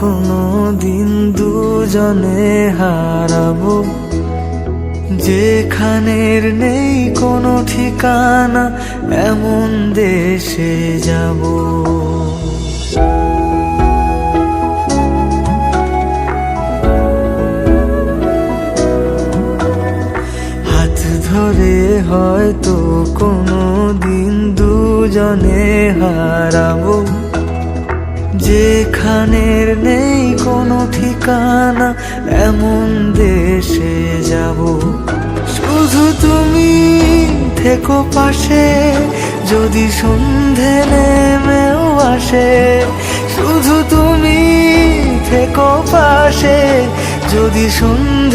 কোনো দিন দুজনে হারাবো, যেখানের নেই কোনো ঠিকানা, এমন দেশে যাব। হাত ধরে হয়তো কোনো দিন দুজনে হারাবো, যেখানের নেই কোনো ঠিকানা, এমন দেশে যাব। শুধু তুমি থেকো পাশে, যদি সন্ধে নেমেও আসে। শুধু তুমি থেকো পাশে, যদি সন্ধে